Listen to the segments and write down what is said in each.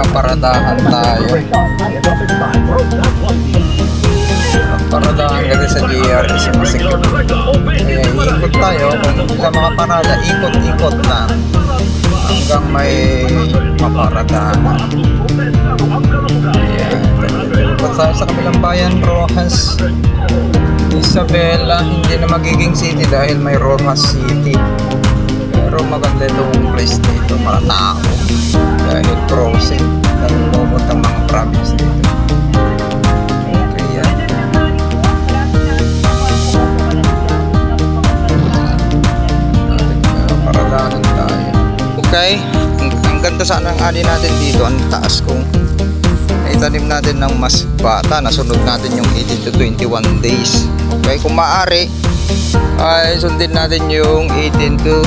Maparadahan tayo. Paradahan kasi sa GRS masikip. Kaya ikot tayo. Kung hindi ka makaparada, ikot-ikot na hanggang may maparadahan. Ayan. Ikot tayo sa kabilang bayan, Rojas Isabela. Hindi na magiging city dahil may Rojas City. Pero maganda itong place dito, mga tao. Dahil crossing ng bubot ng mga province dito. Okay, yan. Paradahan tayo. Okay, ang ganda sana ng ani natin dito. Ang taas kung naitanim natin ng mas bata. Nasunod natin yung 18 to 21 days. Okay, kung maaari ay sundin natin yung 18 to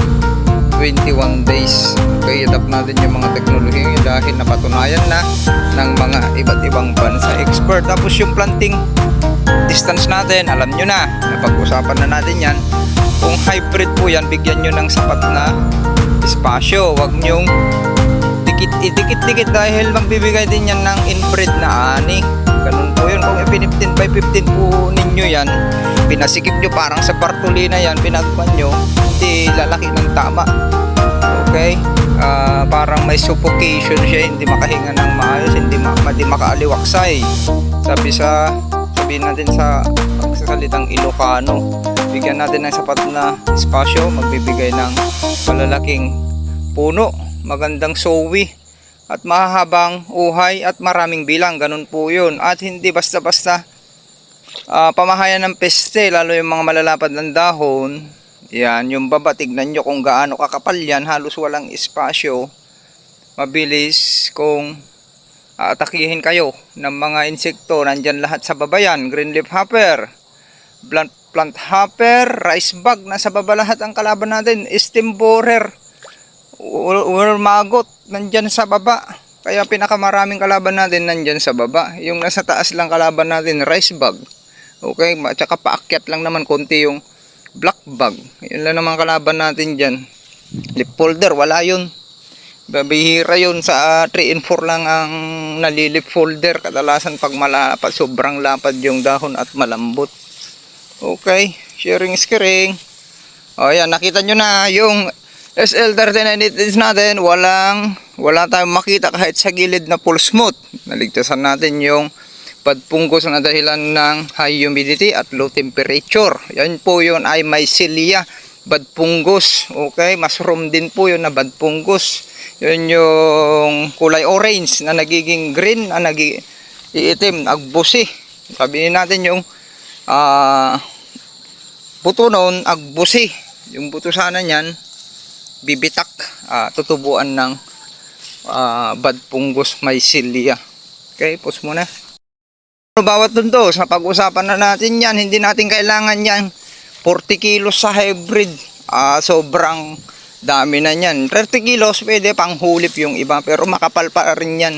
21 days. Okay, adapt natin yung mga teknolohiya dahil napatunayan na ng mga iba't ibang bansa expert. Tapos yung planting distance natin, alam nyo na, napag-usapan na natin yan. Kung hybrid po yan, bigyan nyo ng sapat na espasyo. Huwag nyong dikit-dikit dahil magbibigay din yan ng inbred na ani. Ganun po yun. Kung 15 by 15 po ninyo yan, pinasikip nyo parang sa partulina yan, pinagpan nyo, hindi lalaki ng tama. Okay, parang may suffocation siya, hindi makahinga ng maayos, hindi makaaliwaksay. Sabihin natin sa pagsasalitang Ilocano, bigyan natin ng sapat na espasyo, magbibigay ng malalaking puno, magandang sowi at mahahabang uhay at maraming bilang. Ganun po yun. At hindi basta-basta pamahayan ng peste, lalo yung mga malalapad ng dahon. Yan, yung baba, tignan nyo kung gaano kakapal yan, halos walang espasyo. Mabilis kung atakihin kayo ng mga insekto, nandyan lahat sa baba yan. Green leaf hopper, plant hopper, rice bug, nasa baba lahat ang kalaban natin. Stem borer, maggot, nandyan sa baba. Kaya pinakamaraming kalaban natin nandyan sa baba. Yung nasa taas lang kalaban natin, rice bug. Okay, at saka paakyat lang naman konti yung black bug. Yun lang naman kalaban natin dyan. Leaf folder, wala yun. Babihira yun sa 3 and 4 lang ang nalilip folder. Kadalasan pag malapad, sobrang lapad yung dahon at malambot. Okay, sharing is caring. O yan, nakita nyo na yung SL39 natin. Wala tayong makita kahit sa gilid na full smooth. Naligtasan natin yung padpunggos na dahilan ng high humidity at low temperature. Yan po yun ay mycelia, badpunggos. Okay, mushroom din po yun na badpunggos. Yun yung kulay orange na nagiging green, na nagiging iitim, agbusi. Sabihin natin yung buto noon, agbusi. Yung buto sana niyan, bibitak, tutubuan ng badpunggos mycelia. Okay, pause muna. Bawat tundo, sa pag-usapan na natin yan, hindi natin kailangan yan 40 kilos sa hybrid. Sobrang dami na yan. 30 kilos pwede pang hulip yung iba, pero makapal pa rin yan.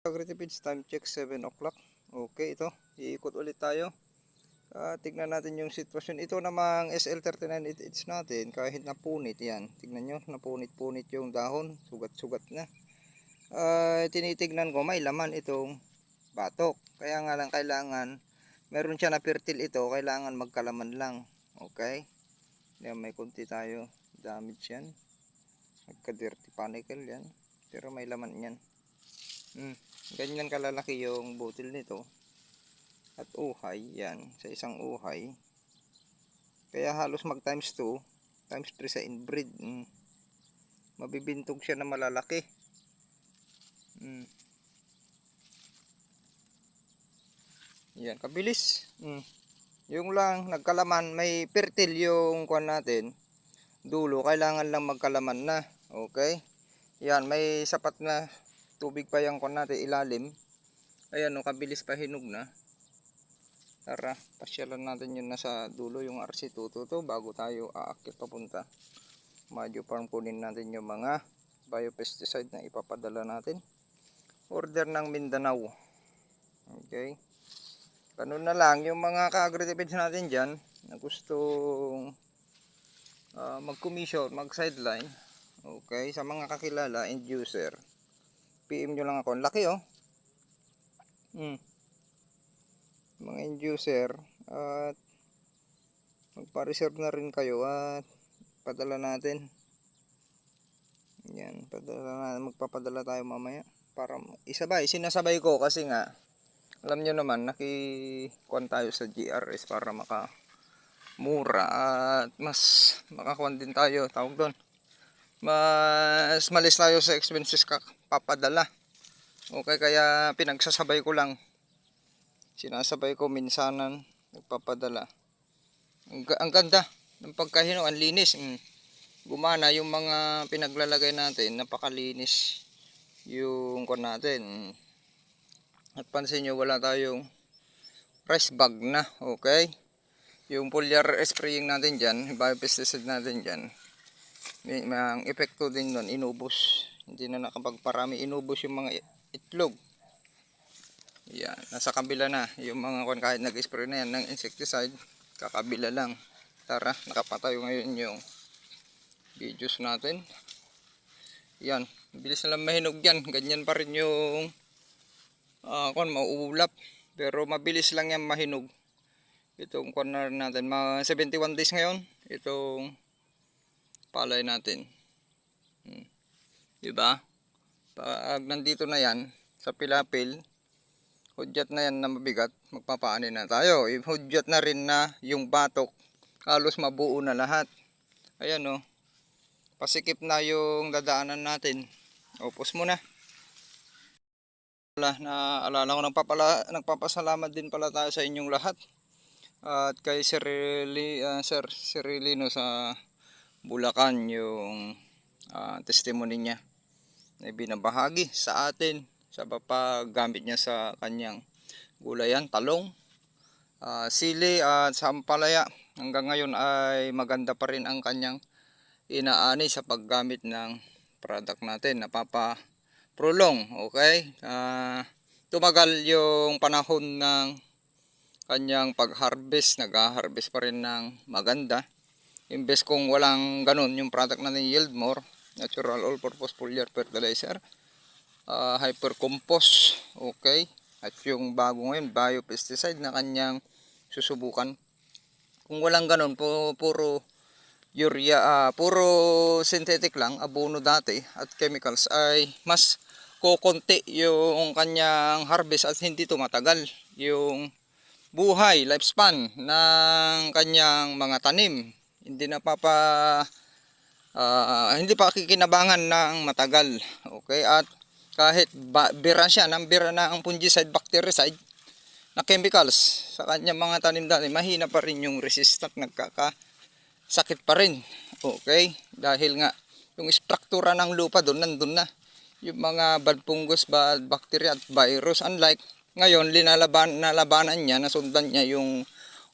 Agritipage time check 7 o'clock. Okay, ito, iikot ulit tayo. Tignan natin yung sitwasyon. Ito namang SL39 natin, kahit napunit yan. Tignan nyo, napunit-punit yung dahon, sugat-sugat na. Tinitignan ko may laman itong batok, kaya nga lang kailangan meron siya na fertile ito, kailangan magkalaman lang. Okay, yan, may kunti tayo damage yan, nagka-dirty panicle yan, pero may laman yan. Ganyan kalalaki yung butil nito at uhay yan, sa isang uhay, kaya halos mag times 2 times 3 sa inbreed. Mabibintog siya na malalaki. Yan, kabilis. Yung lang nagkalaman, may fertile yung kuwan natin, dulo, kailangan lang magkalaman na. Okay, yan, may sapat na tubig pa yung kuwan natin ilalim. Ayan, no, kabilis pa, hinog na. Tara, pasyalan natin yun nasa dulo, yung RC222, bago tayo aakyat papunta Madio Farm. Kunin natin yung mga biopesticide na ipapadala natin. Order ng Mindanao. Okay, ganun na lang yung mga ka-agritipage natin dyan na gustong mag-commission, mag-sideline. Okay, sa mga kakilala, end user, PM nyo lang ako. Ang laki oh. Mga end user, at magpa-reserve na rin kayo at padala natin. Yan, magpapadala tayo mamaya para isabay. Sinasabay ko kasi nga alam nyo naman nakikuan tayo sa GRS para makamura at mas makakuan din tayo, tawag doon, mas malis tayo sa expenses papadala. Okay, kaya pinagsasabay ko lang, sinasabay ko minsanan, nagpapadala. Ang ganda ng pagkahino, ang linis. Gumana yung mga pinaglalagay natin, napakalinis yung kon natin. At pansin nyo, wala tayong rice bag na. Okay, yung foliar spraying natin dyan, biopesticide natin dyan, may epekto din nun, inubos. Hindi na nakapagparami, inubos yung mga itlog. Yan, nasa kabila na yung mga kon, kahit nag-spray na yan ng insecticide, kakabila lang. Tara, nakapatayo ngayon yung videos natin. Yan, bilis na lang mahinog yan. Ganyan pa rin yung mauulap, pero mabilis lang yan mahinog. Itong corner natin, mga 71 days ngayon itong palay natin. Diba? Pag nandito na yan sa pilapil, hudyat na yan na mabigat, magpapaanin na tayo. Hudyat na rin na yung batok, halos mabuo na lahat. Ayan o, pasikip na yung dadaanan natin. Upos muna. Naalala ko, nagpapasalamat din pala tayo sa inyong lahat. At kay Sir Cirilino sa Bulacan, yung testimony niya na binabahagi sa atin sa paggamit niya sa kanyang gulayan, talong, sili at sampalaya. Hanggang ngayon ay maganda pa rin ang kanyang inaani sa paggamit ng product natin, napapaprolong. Okay, tumagal yung panahon ng kanyang pag-harvest, nag-harvest pa rin ng maganda. Imbes kung walang ganun yung product natin, yield more, natural all-purpose foliar fertilizer, hyper compost, okay, at yung bago ngayon, biopesticide na kanyang susubukan. Kung walang ganun, puro urea, puro synthetic lang, abono dati at chemicals, ay mas kukunti yung kanyang harvest at hindi tumatagal yung buhay, lifespan ng kanyang mga tanim. Hindi hindi pa kikinabangan ng matagal. Okay, at kahit bira siya ng fungicide, bactericide na chemicals sa kanyang mga tanim dati, mahina pa rin yung resistant, nagkakasakit pa rin. Okay, dahil nga yung struktura ng lupa doon, nandun na yung mga bad fungus, bad bacteria at virus. Unlike ngayon, nalabanan niya, nasundan niya yung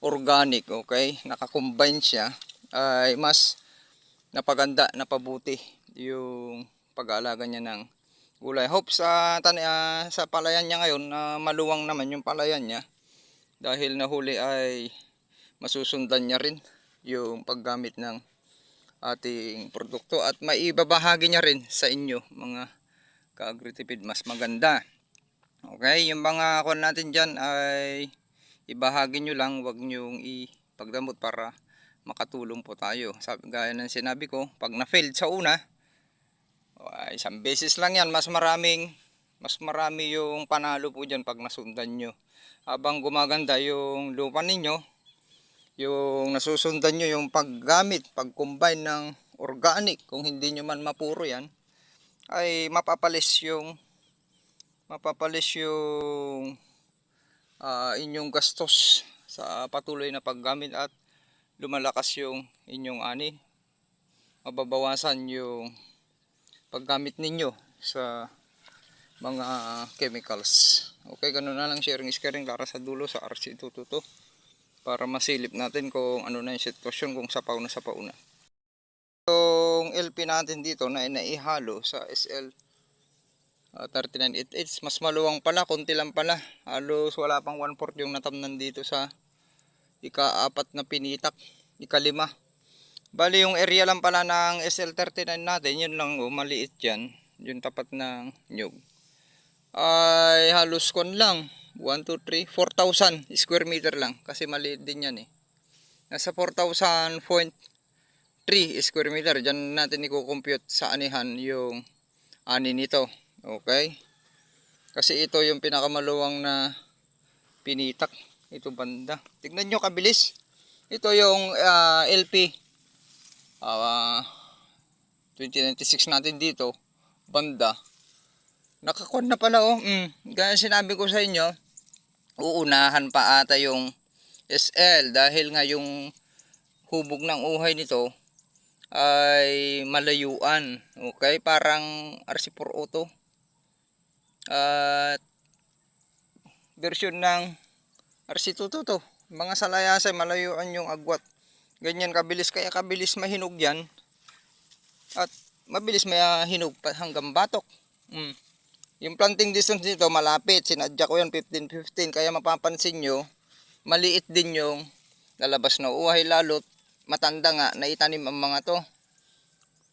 organic. Okay, nakakombine siya, ay mas napaganda, napabuti yung pag-aalaga niya ng gulay. Hope sa palayan niya ngayon na maluwang naman yung palayan niya, dahil nahuli ay masusundan niya rin yung paggamit ng ating produkto at maibabahagi niya rin sa inyo mga ka-agritipid, mas maganda. Okay, yung mga kuwan natin dyan ay ibahagi nyo lang, wag nyong ipagdamot para makatulong po tayo. Gaya ng sinabi ko, pag na-failed sa una, isang beses lang yan, mas marami yung panalo po dyan pag nasundan nyo. Habang gumaganda yung lupa ninyo, yung nasusundan nyo yung paggamit, pag-combine ng organic, kung hindi nyo man mapuro yan, ay mapapalis yung inyong gastos sa patuloy na paggamit at lumalakas yung inyong ani. Mababawasan yung paggamit ninyo sa mga chemicals. Okay, ganun na lang, sharing is caring, para sa dulo sa RC222 para masilip natin kung ano na yung sitwasyon, kung sapaw na sapaw na. Yung LP natin dito na inaihalo sa SL 3988, mas maluwang pala, konti lang pala, halos wala pang 1/4 yung natamnan dito sa ika-4 na pinitak, ika-5. Bali yung area lang pala ng SL39 natin, yun lang oh, maliit yan. Yung tapat ng nyug. Ay halos kon lang. 1, 2, 3, 4,000 square meter lang. Kasi maliit din yan eh. Nasa 4,000.3 square meter. Diyan natin i-compute sa anihan yung ani nito. Okay? Kasi ito yung pinakamaluwang na pinitak. Ito banda. Tignan nyo kabilis. Ito yung LP 2096 natin dito. Banda. Nakakuan na pala oh. Gaya sinabi ko sa inyo, uunahan pa ata yung SL dahil nga yung hubog ng uhay nito ay malayuan. Okay? Parang RC4 Auto. At version ng RC2 to. Mga salayasay malayuan yung agwat. Ganyan kabilis, kaya kabilis mahinog yan. At mabilis mahinog pa hanggang batok. Yung planting distance nito malapit. Sinadya ko yan 15-15. Kaya mapapansin nyo, maliit din yung lalabas na uhay, lalo't matanda nga na itanim ang mga to.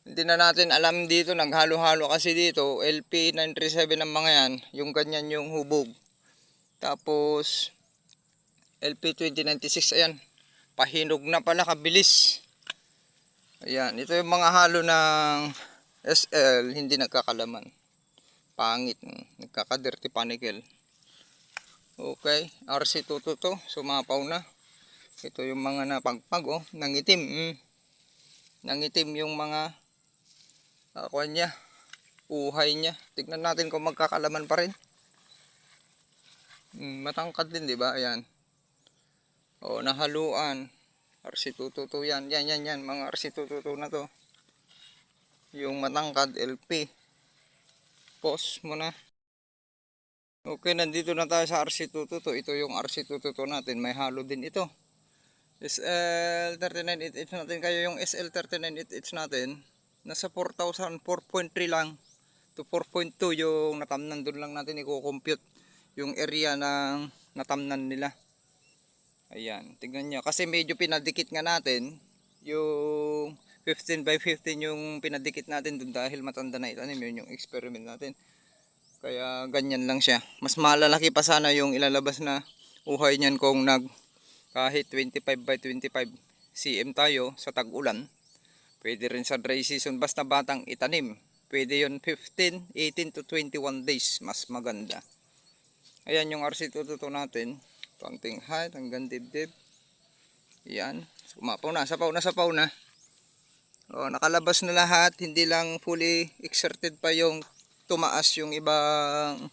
Hindi na natin alam dito, naghalo-halo kasi dito, LP 937 ang mga yan, yung ganyan yung hubog. Tapos LP 2096, ayan, pahinog na pala, kabilis. Ayan, ito yung mga halo ng SL, hindi nagkakalaman. Pangit, nagkaka-dirty panicle. Okay, RC2 to, sumapaw na. Ito yung mga napagpag, oh, nangitim. Nangitim yung mga kuwan niya, uhay niya. Tignan natin kung magkakalaman pa rin. Matangkad din, di ba? Ayan. Oh, nahaluan. RC2 yan. Yan. Mga RC2 na to. Yung matangkad, LP. Pause muna. Okay, nandito na tayo sa RC2. Ito yung RC2 natin. May halo din ito. SL3988 natin. Kaya yung SL3988 natin, nasa 4,000, 4.3 lang to 4.2 yung natamnan. Doon lang natin i-compute yung area ng natamnan nila. Ayan, tingnan nyo. Kasi medyo pinadikit nga natin yung 15 by 15 yung pinadikit natin doon dahil matanda na itanim. Yun yung experiment natin. Kaya ganyan lang siya. Mas malalaki pa sana yung ilalabas na uhay niyan kung kahit 25 by 25 cm tayo sa tag-ulan. Pwede rin sa dry season basta batang itanim. Pwede yun 15, 18 to 21 days. Mas maganda. Ayan yung RC2 natin. Planting height hanggang dibdib. Ayan. Sumapaw na. Sapaw na. O, nakalabas na lahat. Hindi lang fully exerted pa yung tumaas yung ibang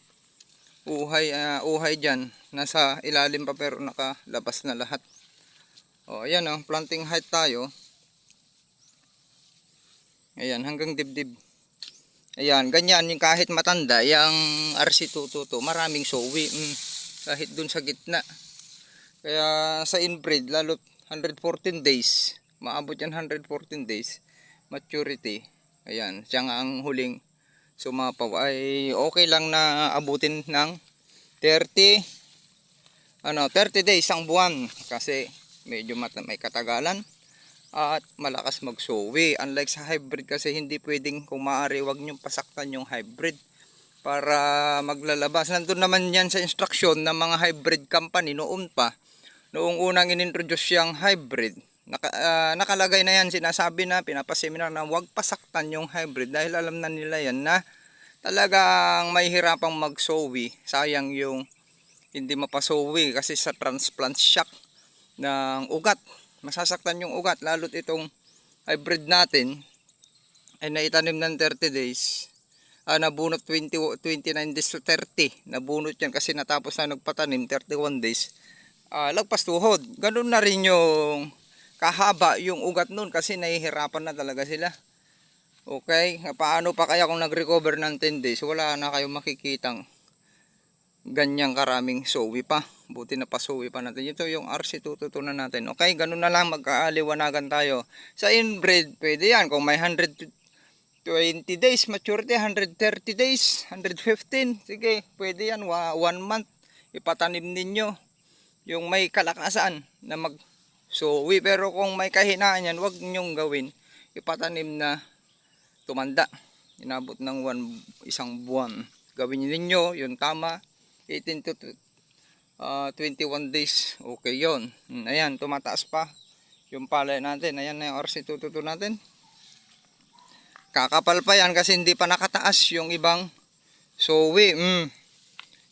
uhay dyan. Nasa ilalim pa pero nakalabas na lahat. O, ayan o. Planting height tayo. Ayan, hanggang dibdib. Ayan, ganyan yung kahit matanda, yung RC2 maraming sowi. Kahit dun sa gitna. Kaya sa inbreed, lalo 114 days. Maabot yan 114 days. Maturity. Ayan, siya nga ang huling sumapaw. Ay okay lang na abutin ng 30 days, ang buwan. Kasi medyo may katagalan. At malakas magsowi. Unlike sa hybrid kasi hindi pwedeng, kung maaari wag nyong pasaktan yung hybrid para maglalabas. Nandun naman yan sa instruction ng mga hybrid company noon pa. Noong unang inintroduce yung hybrid, nakalagay na yan, sinasabi na, pinapaseminar na wag pasaktan yung hybrid dahil alam na nila yan na talagang may hirapang magsowi. Sayang yung hindi mapasowi kasi sa transplant shock ng ugat. Masasaktan yung ugat, lalo't itong hybrid natin ay naitanim ng 30 days. Nabunot 29 days to 30. Nabunot yan kasi natapos na nagpatanim 31 days. Lagpas tuhod. Ganun na rin yung kahaba yung ugat nun kasi nahihirapan na talaga sila. Okay, paano pa kaya kung nag-recover ng 10 days? Wala na kayong makikitang ganyang karaming sowi pa. Buti na pasuwi pa natin. Ito yung RC2 na natin. Okay, ganun na lang, magkaaliwanagan tayo. Sa inbreed, pwede yan. Kung may 120 days maturity, 130 days, 115, sige, pwede yan. 1 month, ipatanim ninyo. Yung may kalakasan na So, pero kung may kahinaan yan, wag nyong gawin. Ipatanim na tumanda. Inabot ng isang buwan. Gawin ninyo, yun tama. 18 to 21 days. Okay yon. Ayan, tumataas pa. Yung palay natin. Ayan na yung RC222 natin. Kakapal pa yan kasi hindi pa nakataas yung ibang sowi.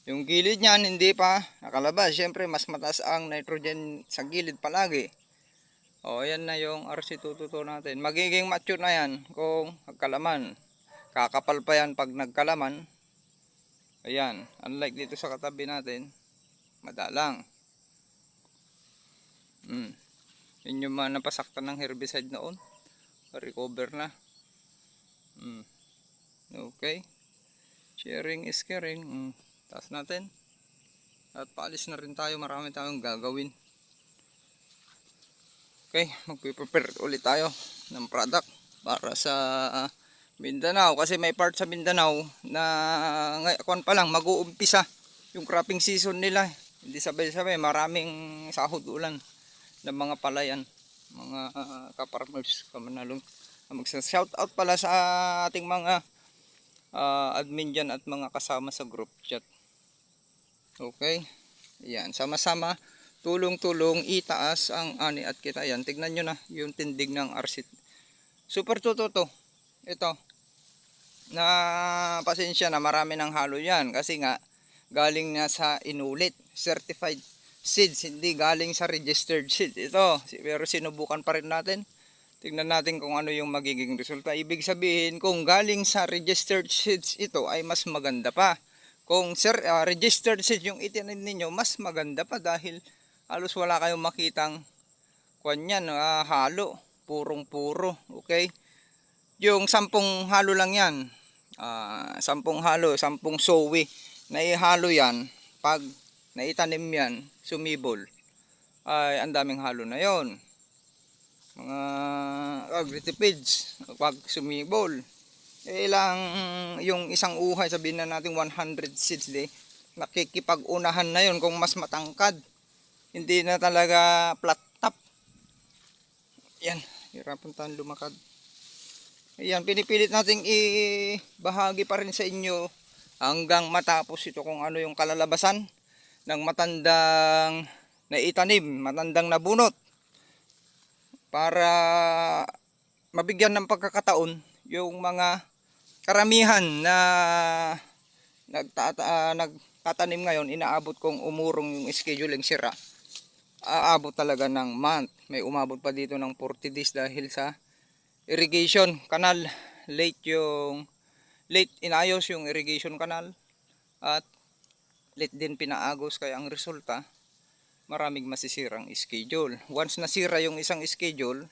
Yung gilid niyan hindi pa nakalabas. Siyempre mas mataas ang nitrogen sa gilid palagi. O ayan na yung RC222 natin. Magiging mature na yan kung nagkalaman. Kakapal pa yan pag nagkalaman. Ayan. Unlike dito sa katabi natin. Madalang. Yun yung mga napasaktan ng herbicide noon. Recover na. Okay. Sharing is caring. Taas natin. At paalis na rin tayo. Marami tayong gagawin. Okay. Magpiprepare ulit tayo ng product para sa Mindanao. Kasi may part sa Mindanao na ngayon pa lang mag-uumpisa yung cropping season nila. Hindi sabay-sabay. Maraming sahod ulan ng mga palayan. Mga ka-farmers. Magsa-shout out pala sa ating mga admin dyan at mga kasama sa group chat. Okay. Yan. Sama-sama. Tulong-tulong itaas ang ani at kita. Yan. Tignan nyo na yung tindig ng RC. Super tuto to. Ito. Na pasensya na marami ng halo yan. Kasi nga galing na sa inulit. Certified seeds. Hindi galing sa registered seed. Ito. Pero sinubukan pa rin natin. Tingnan natin kung ano yung magiging resulta. Ibig sabihin, kung galing sa registered seeds ito ay mas maganda pa. Kung registered seeds yung itinanim ninyo, mas maganda pa dahil halos wala kayong makitang kanyan, halo. Purong-puro. Okay? Yung 10 halo lang yan. 10 halo, 10 sowi. Naihalo yan. Pag naitanim yan, sumibol, ay ang daming halo na yon. Mga agritipids pag sumibol ilang yung isang uhay, sabihin na natin 100 seeds nakikipag-unahan na yon kung mas matangkad, hindi na talaga flat top. Yan, hirapan tayong lumakad. Ayan, pinipilit nating ibahagi pa rin sa inyo hanggang matapos ito kung ano yung kalalabasan ng matandang naitanim, matandang nabunot, para mabigyan ng pagkakataon yung mga karamihan na nagtatanim ngayon. Inaabot kong umurong yung scheduling sira. Aabot talaga ng month. May umabot pa dito ng 40 days dahil sa irrigation canal. Late inayos yung irrigation canal at late din pinaagos, kaya ang resulta maraming masisirang schedule. Once nasira yung isang schedule,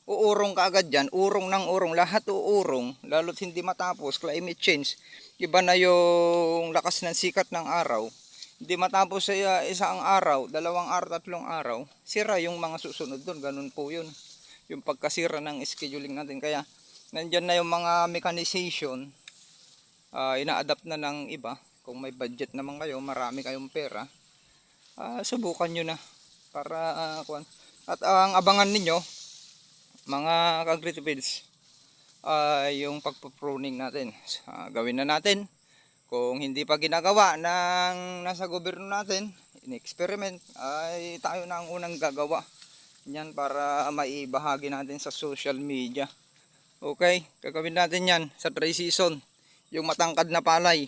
uurong ka agad dyan, urong ng urong, lahat uurong, lalo't hindi matapos, climate change, iba na yung lakas ng sikat ng araw, hindi matapos sa isang araw, 2 araw, 3 araw, sira yung mga susunod doon. Ganun po yun, yung pagkasira ng scheduling natin. Kaya nandyan na yung mga mechanization, ina-adapt na ng iba. Kung may budget naman kayo, marami kayong pera, subukan nyo na para at ang abangan ninyo mga agritipids, yung pagpo-pruning natin. Gawin na natin. Kung hindi pa ginagawa ng nasa gobyerno natin, in-experiment, ay tayo na ang unang gagawa yan para maibahagi natin sa social media. Okay, gagawin natin yan sa dry season. Yung matangkad na palay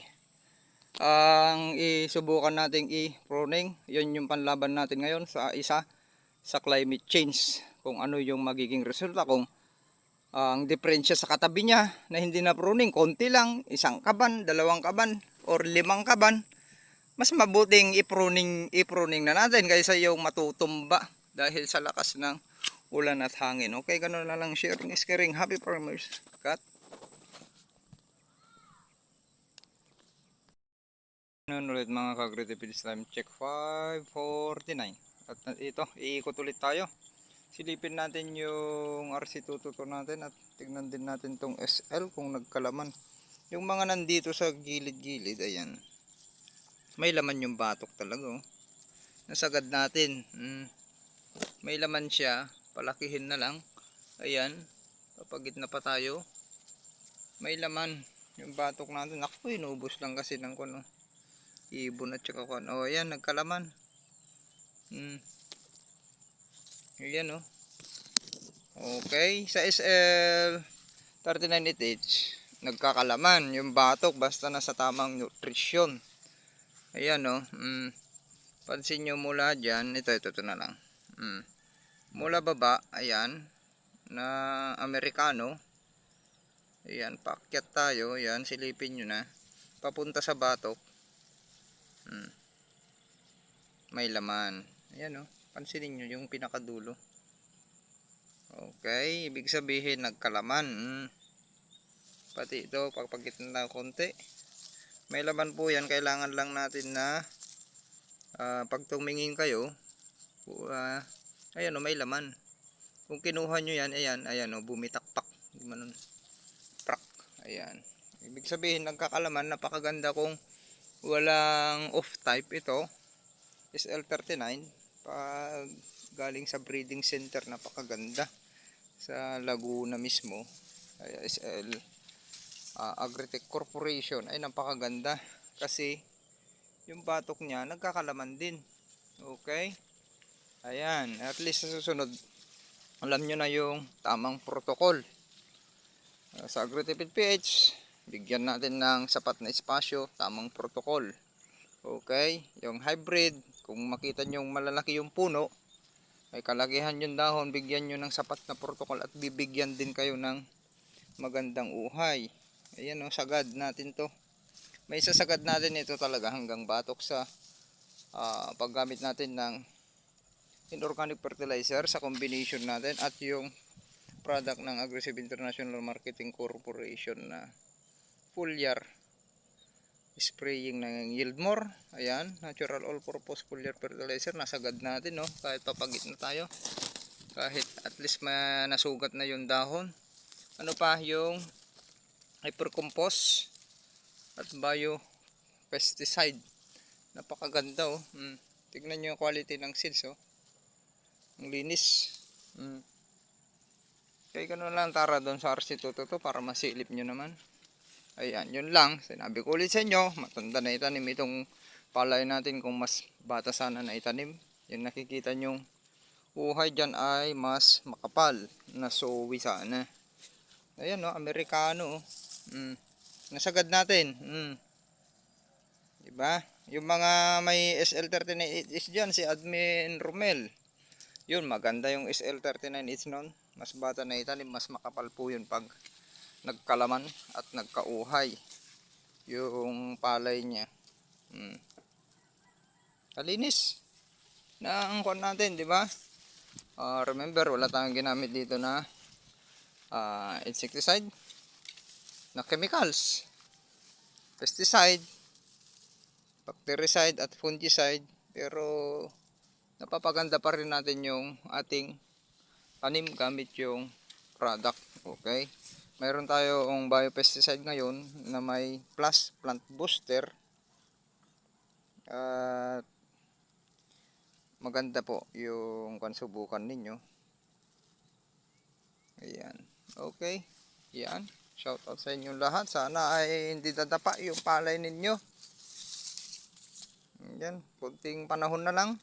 ang isubukan nating i-pruning. Yun yung panlaban natin ngayon sa climate change. Kung ano yung magiging resulta, kung ang diferensya sa katabi niya na hindi na pruning, konti lang, 1 kaban, 2 kaban, or 5 kaban, mas mabuting i-pruning na natin kaysa yung matutumba dahil sa lakas ng ulan at hangin. Okay, ganun na lang. Sharing is caring. Happy farmers. Cut. Noon ulit mga ka-agritipids, time check 5:49. At ito, iikot ulit tayo. Silipin natin yung RC222 natin at tignan din natin tong SL kung nagkalaman. Yung mga nandito sa gilid-gilid, ayan, may laman yung batok talaga, oh. Nasagad natin. may laman siya, palakihin na lang. Ayan, papagit na pa tayo. May laman yung batok natin. Ako, inubos lang kasi ng kuno. Ibon at saka kuno. Oh, ayan, nagkalaman. Ayan, oh. Okay, sa SL 39H, nagkakalaman yung batok basta nasa tamang nutrisyon. Ayan, oh. Pansin nyo mula dyan, ito na lang. Mula baba, ayan, na Amerikano. Ayan, paakyat tayo. Ayan, silipin nyo na. Papunta sa batok. May laman. Ayan, oh. Pansinin nyo yung pinakadulo. Okay, ibig sabihin nagkalaman. Pati ito, pagpagitan na konti. May laman po yan. Kailangan lang natin na pag tumingin kayo, ayan o, may laman. Kung kinuha nyo yan, ayan o, bumitakpak. Prak. Ayan. Ibig sabihin nagkakalaman. Napakaganda kung walang off type ito. SL39. Pag galing sa breeding center, napakaganda. Sa Laguna mismo, SL Agritech Corporation, ay napakaganda kasi yung batok niya nagkakalaman din. Okay, ayan, at least sa susunod alam nyo na yung tamang protocol. Sa Agritech PH, bigyan natin ng sapat na espasyo, tamang protocol. Okay, yung hybrid, kung makita nyo malalaki yung puno, ay kalakihan yung dahon, bigyan nyo ng sapat na protocol at bibigyan din kayo ng magandang uhay. Ayan o, sagad natin to. May sasagad natin ito talaga hanggang batok sa paggamit natin ng inorganic fertilizer sa combination natin at yung product ng Aggressive International Marketing Corporation na foliar spraying ng yield more. Ayan, natural all-purpose foliar fertilizer. Nasagad natin, no? Kahit papagit na tayo, kahit at least nasugat na yung dahon. Ano pa yung hypercompose at bio pesticide. Napakaganda, oh. Tignan nyo yung quality ng seeds, oh. Ang linis. Kaya ganun lang, tara doon sa RC222 para masilip nyo naman. Ayan, yun lang. Sinabi ko ulit sa inyo, matanda na itanim itong palay natin. Kung mas bata sana na itanim, yung nakikita nyong uhay dyan ay mas makapal na suwi sana. Ayan, no, Amerikano. Nasagad natin. Diba? Yung mga may SL39H dyan, si Admin Romel. Yun, maganda yung SL39H nun. Mas bata na itanim, mas makapal po yun pag nagkalaman at nagkauhay yung palay niya. Kalinis na ang kuwan natin, di ba? Remember, wala tayong ginamit dito na insecticide, na chemicals, pesticide, bactericide at fungicide, pero napapaganda pa rin natin yung ating tanim gamit yung product. Okay, mayroon tayong biopesticide ngayon na may plus plant booster at maganda po yung subukan ninyo. Ayan, okay, yan, shout out sa inyo lahat. Sana ay hindi dadapa yung palay ninyo. Yan, kunting panahon na lang,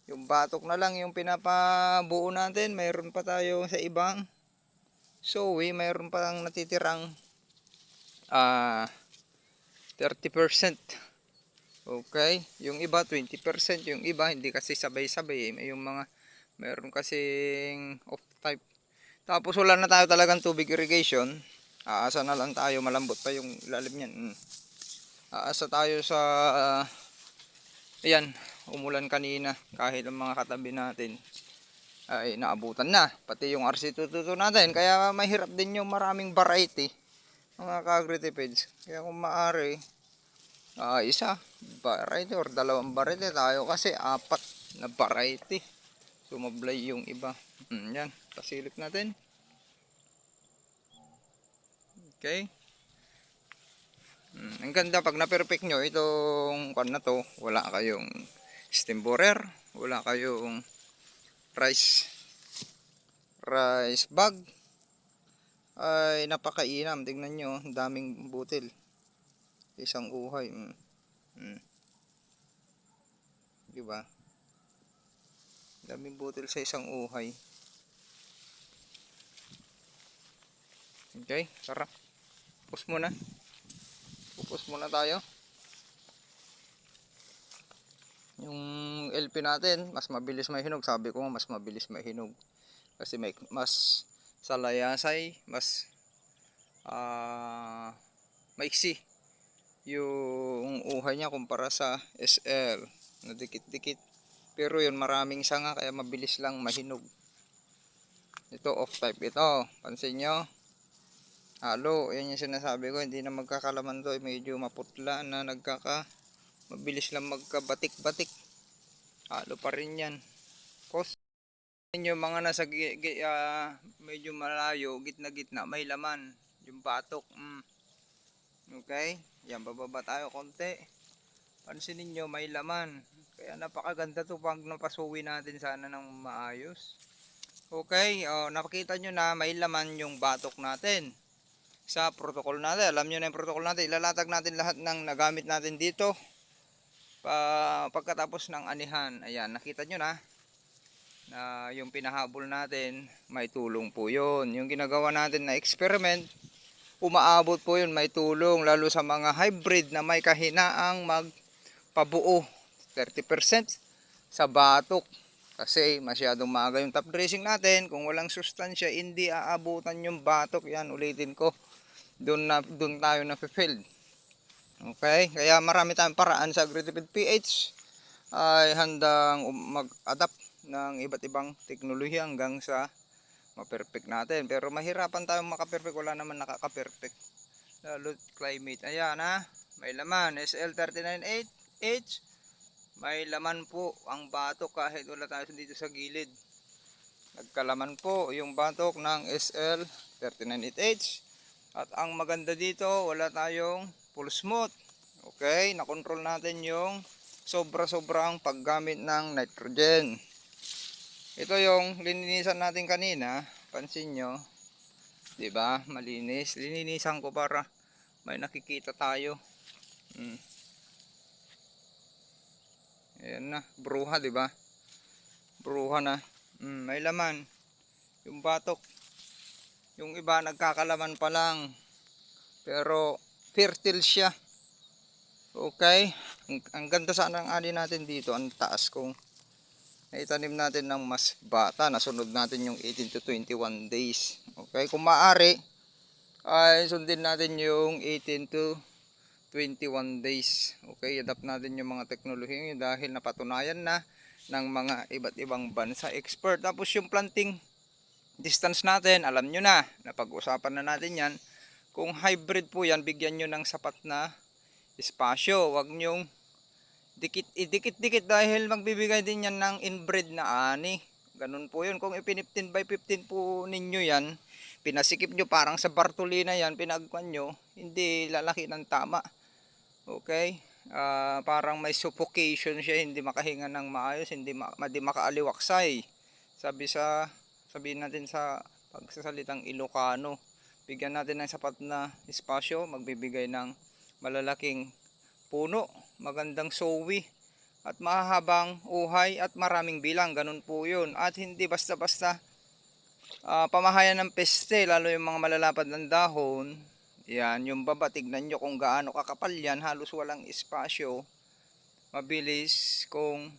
yung batok na lang yung pinapabuo natin. Mayroon pa tayo sa ibang sowi, mayroon pang natitirang 30%. Okay, yung iba 20%, yung iba hindi kasi sabay-sabay. Yung mga mayroon kasing off type. Tapos wala na tayo talagang tubig irrigation. Aasa na lang tayo, malambot pa yung ilalim niyan. Aasa tayo sa ayan, umulan kanina kahit ang mga katabi natin ay naabutan na, pati yung RC222 natin. Kaya mahirap din yung maraming variety mga ka-agritipeds. Kaya kung maaari, isa variety or dalawang variety tayo, kasi apat na variety sumablay yung iba. Yan, pasilip natin. Okay, ang ganda pag na-perfect nyo itong kan na to. Wala kayong stem borer, wala kayong rice bag ay napakainam. Tingnan nyo, ang daming butil, isang uhay. Diba, daming butil sa isang uhay. Okay, tara, pupus muna tayo. Yung LP natin mas mabilis mahinog. Sabi ko mas mabilis mahinog kasi may mas sa layasay, mas maiksi yung uhay niya kumpara sa SL na dikit-dikit. Pero yun, maraming sanga kaya mabilis lang mahinog. Ito off type ito, pansin nyo, halo. Yan yung sinasabi ko, hindi na magkakalaman to, medyo maputla na mabilis lang magkabatik-batik. Halo pa rin yan. Kos yung mga nasa medyo malayo, gitna-gitna, may laman yung batok. Okay, yan, bababa tayo konti. Pansinin nyo, may laman. Kaya napakaganda to pag napasuwi natin sana ng maayos. Okay, nakikita nyo na may laman yung batok natin. Sa protocol natin, alam nyo na yung protocol natin. Ilalatag natin lahat ng nagamit natin dito pagkatapos ng anihan. Ayan, nakita nyo na yung pinahabol natin, may tulong po yun. Yung ginagawa natin na experiment, umaabot po yun, may tulong. Lalo sa mga hybrid na may kahinaang magpabuo 30% sa batok. Kasi masyadong maaga yung top dressing natin. Kung walang sustansya, hindi aabutan yung batok. Yan, ulitin ko. Doon tayo na-failed. Okay? Kaya marami tayong paraan sa agri-tipid PH ay handang mag-adapt ng iba't ibang teknolohiya hanggang sa ma-perfect natin. Pero mahirapan tayong maka-perfect. Wala naman nakaka-perfect. Lalo climate. Ayan ha. May laman. SL398H. May laman po ang batok kahit wala tayo dito sa gilid. Nagkalaman po yung batok ng SL398H. At ang maganda dito, wala tayong full smooth. Okay, nakontrol natin yung sobra-sobrang paggamit ng nitrogen. Ito yung lininisan natin kanina. Pansin nyo, diba? Malinis. Lininisan ko para may nakikita tayo. Ayan na, bruha, diba? Bruha na. May laman. Yung batok. Yung iba nagkakalaman pa lang. Pero fertile siya. Okay? Ang ganda sana ng ani natin dito. Ang taas kung naitanim natin ng mas bata. Nasunod natin yung 18 to 21 days. Okay? Kung maaari, ay sundin natin yung 18 to 21 days. Okay? Adapt natin yung mga teknolohiya dahil napatunayan na ng mga iba't ibang bansa expert. Tapos yung planting distance natin, alam nyo na, napag-usapan na natin yan. Kung hybrid po yan, bigyan nyo ng sapat na espasyo. Huwag nyong dikit-dikit dahil magbibigay din yan ng inbred na ani. Ganun po yun. Kung 15 by 15 po ninyo yan, pinasikip nyo parang sa Bartolina yan, pinagkuhan nyo, hindi lalaki ng tama. Okay? Parang may suffocation siya, hindi makahinga ng maayos, hindi makaaliwaksay. Sabihin natin sa pagsasalitang Ilocano, bigyan natin ng sapat na espasyo, magbibigay ng malalaking puno, magandang sowi, at mahahabang uhay at maraming bilang. Ganun po yun. At hindi basta-basta pamahayan ng peste, lalo yung mga malalapad ng dahon. Yan, yung baba, tignan nyo kung gaano kakapal yan, halos walang espasyo. Mabilis kung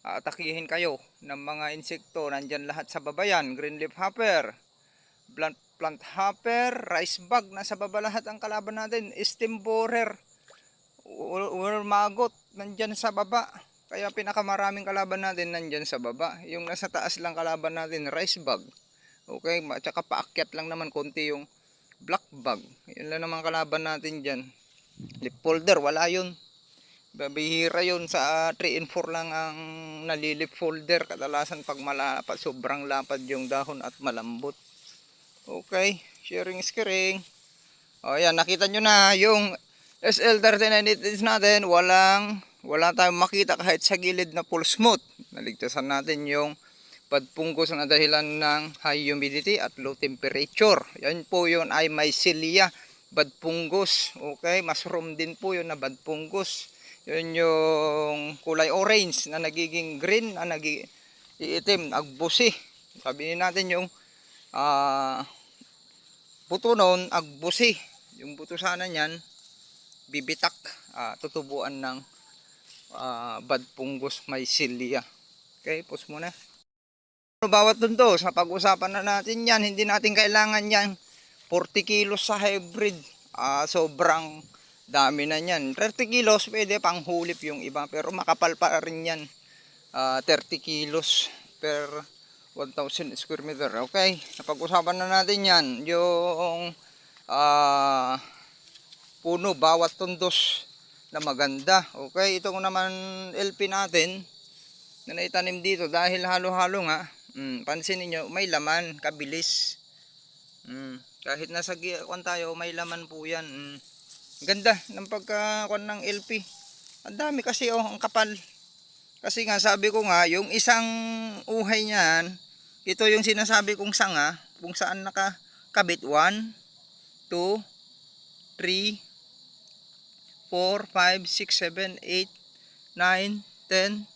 atakihin kayo ng mga insekto, nandyan lahat sa baba yan. Green leaf hopper, plant hopper, rice bug, nasa baba lahat ang kalaban natin. Stem borer, magot, nandyan sa baba. Kaya pinakamaraming kalaban natin nandyan sa baba. Yung nasa taas lang kalaban natin, rice bug. Okay, tsaka paakyat lang naman konti yung black bug. Yun lang naman kalaban natin dyan. Leaf folder, wala yun. Babihira yun, sa 3 and 4 lang ang nalilip folder. Kadalasan pag malapad, sobrang lapad yung dahon at malambot. Okay, sharing is caring. O yan, nakita nyo na yung SL398 natin, wala tayong makita kahit sa gilid na full smooth. Naligtasan natin yung bad fungus na dahilan ng high humidity at low temperature. Yan po yun ay mycelia, bad fungus. Okay, mushroom din po yun na bad fungus. Yun yung kulay orange na nagiging green, na nagiging iitim, agbusi. Sabihin natin yung buto nun, agbusi. Yung buto sana niyan, bibitak, tutubuan ng bad fungus mycelia. Okay, pause muna. Bawat tuntos, napag-usapan na natin yan. Hindi natin kailangan yan 40 kilos sa hybrid. Sobrang dami na yan. 30 kilos pwede pang hulip yung iba. Pero makapal pa rin yan. 30 kilos per 1,000 square meter. Okay, napag-usapan na natin yan. Yung puno, bawat tundos na maganda. Okay, ito naman LP natin na naitanim dito dahil halo-halo nga. Pansin niyo may laman, kabilis. Kahit nasa kuan tayo, may laman po yan. Ganda ng pagkakuan ng LP. Ang dami kasi ang kapal. Kasi nga sabi ko nga, yung isang uhay niyan, ito yung sinasabi kong sanga, kung saan nakakabit 1, 2, 3, 4, 5, 6, 7, 8, 9, 10,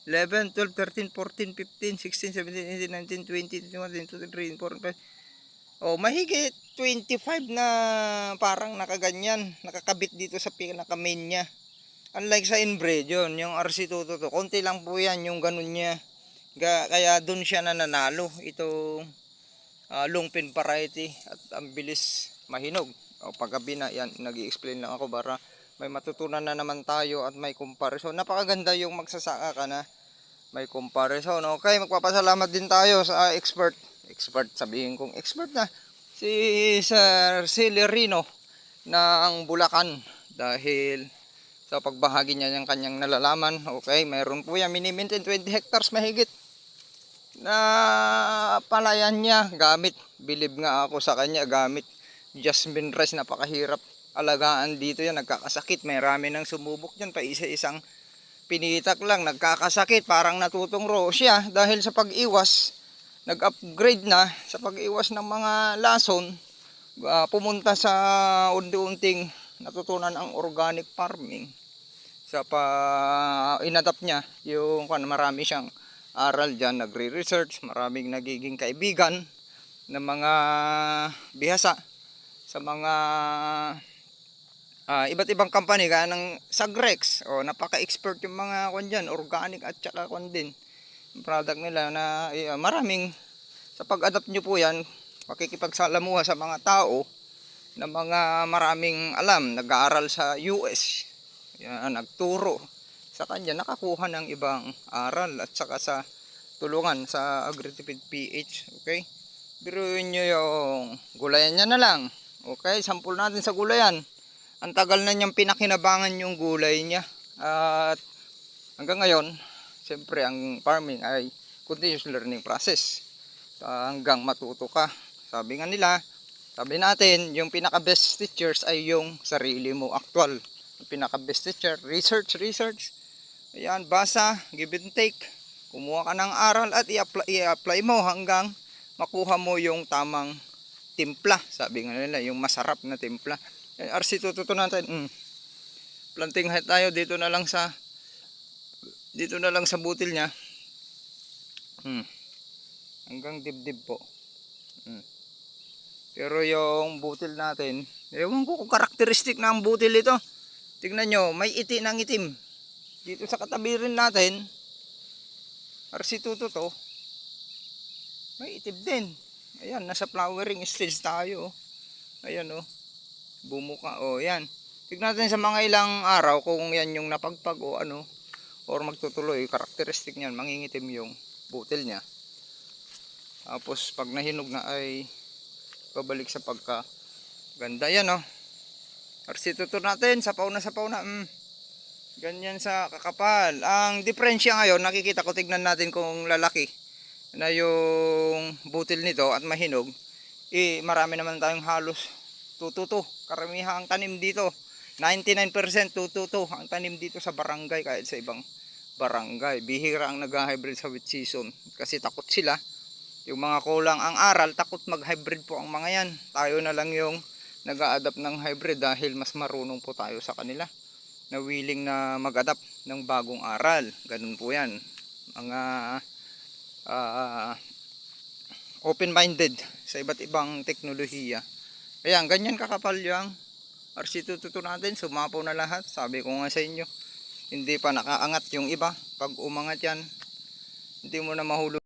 11, 12, 13, 14, 15, 16, 17, 18, 19, 20, 21, 22, 23, 24, 25. Mahigit 25 na parang nakaganyan, nakakabit dito sa pinaka-main niya. Unlike sa inbred, yun, yung RC222, konti lang po yan, yung ganun niya. Kaya dun siya nananalo. Ito long pin variety at ang bilis mahinog. Paggabi na yan, nag-i-explain lang ako para may matutunan na naman tayo at may comparison. Napakaganda yung magsasaka ka na may comparison. Okay, magpapasalamat din tayo sa expert, sabihin kong expert na, si Sir Celerino ng Bulacan, dahil sa pagbahagi niya ng kanyang nalalaman. Okay, mayroon po yan, mini-maintain 20 hectares mahigit na palayan niya, gamit, bilib nga ako sa kanya, gamit jasmine rice. Napakahirap alagaan dito yan, nagkakasakit, may rami nang sumubok dyan, pa isa-isang pinitak lang, nagkakasakit, parang natutungro siya dahil sa pag-iwas. Nag-upgrade na sa pag-iwas ng mga lason, pumunta sa unti-unting natutunan ang organic farming. Sa inadapt niya yung marami siyang aral dyan, nagre-research, maraming nagiging kaibigan ng mga bihasa sa mga iba't ibang company kaya ng Sagrex. Napaka-expert yung mga kwan dyan, organic at saka kwan din yung product nila na maraming sa pag-adapt nyo po yan, makikipagsalamuha sa mga tao na mga maraming alam, nag-aaral sa US, yan, nagturo sa kanya, nakakuha ng ibang aral at saka sa tulungan sa Agritipid PH. Okay, biruin nyo yung gulayan niya na lang. Okay, sample natin sa gulayan. Ang tagal na niyang pinakinabangan yung gulay niya. At hanggang ngayon, siyempre ang farming ay continuous learning process. Hanggang matuto ka. Sabi nga nila, sabi natin, yung pinaka-best teachers ay yung sarili mo. Actual, yung pinaka-best teacher, research. Ayan, basa, give and take. Kumuha ka ng aral at i-apply mo hanggang makuha mo yung tamang timpla. Sabi nga nila, yung masarap na timpla. RC222 natin. Planting height tayo dito na lang sa butil niya. Hanggang dibdib po. Pero yung butil natin, ewan ko kung karakteristik ng butil ito. Tingnan nyo, may iti ng itim. Dito sa katabi rin natin, RC222, may itim din. Ayan, nasa flowering stage tayo. Ayan bumuka. Yan. Tignan natin sa mga ilang araw kung yan yung napagpag o ano, or magtutuloy. Karakteristik niyan, mangingitim yung butil niya. Tapos pag nahinog na ay pabalik sa pagka ganda. Yan RC222 natin, sapaw na. Ganyan sa kakapal. Ang diferensya ngayon, nakikita ko, tignan natin kung lalaki na yung butil nito at mahinog. Marami naman tayong halos 222. Karamihang tanim dito, 99% 222 ang tanim dito sa barangay, kahit sa ibang barangay. Bihira ang nag-hybrid sa wheat season kasi takot sila. Yung mga kulang ang aral, takot mag-hybrid po ang mga yan. Tayo na lang yung nag-a-adapt ng hybrid dahil mas marunong po tayo sa kanila na willing na mag-adapt ng bagong aral. Ganun po yan. Mga open-minded sa iba't ibang teknolohiya. Ayan, ganyan kakapal yung RC222 natin. Sumapaw na lahat. Sabi ko nga sa inyo, hindi pa nakaangat yung iba. Pag umangat yan, hindi mo na mahulog